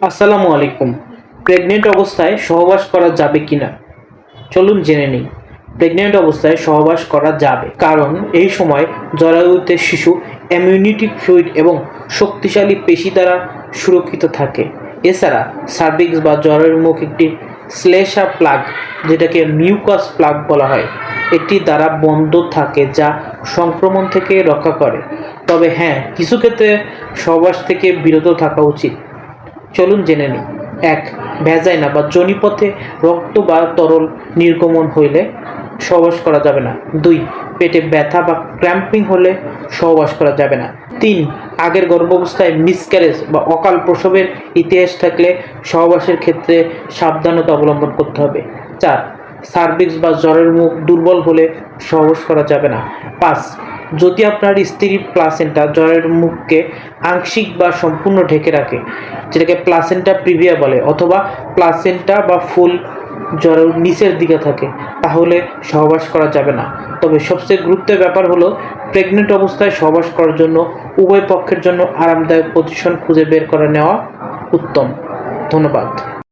আসসালামু আলাইকুম। প্রেগনেন্ট অবস্থায় সহবাস করা যাবে কিনা চলুন জেনে নিই। প্রেগনেন্ট অবস্থায় সহবাস করা যাবে, কারণ এই সময় জরায়ুতে শিশু ইমিউনিটি ফ্লুইড এবং শক্তিশালী পেশি দ্বারা সুরক্ষিত থাকে। এছাড়া সার্ভিক্স বা জরায়ুর মুখ একটি শ্লেষ্মা প্লাগ, যেটাকে মিউকাস প্লাগ বলা হয়, এটি দ্বারা বন্ধ থাকে, যা সংক্রমণ থেকে রক্ষা করে। তবে হ্যাঁ, কিছু ক্ষেত্রে সহবাস থেকে বিরত থাকা উচিত। চলুন জেনে নিই। ১. ভ্যাজাইনা বা যোনিপথে রক্ত বা তরল নির্গমন হইলে সহবাস করা যাবে না। ২. পেটে ব্যথা বা ক্র্যাম্পিং হলে সহবাস করা যাবে না। ৩. আগের গর্ভাবস্থায় মিসক্যারেজ বা অকাল প্রসবের ইতিহাস থাকলে সহবাসের ক্ষেত্রে সাবধানতা অবলম্বন করতে হবে। ৪. সার্ভিক্স বা জ্বরের মুখ দুর্বল হলে সহবাস করা যাবে না। ৫. যদি আপনার স্ত্রীর প্লাসেন্টা জ্বরের মুখকে আংশিক বা সম্পূর্ণ ঢেকে রাখে, যেটাকে প্লাসেন্টা প্রিভিয়া বলে, অথবা প্লাসেন্টা বা ফুল জ্বরের নিচের দিকে থাকে, তাহলে সহবাস করা যাবে না। তবে সবচেয়ে গুরুত্বের ব্যাপার হলো প্রেগনেন্ট অবস্থায় সহবাস করার জন্য উভয় পক্ষের জন্য আরামদায়ক পজিশন খুঁজে বের করে নেওয়া উত্তম। ধন্যবাদ।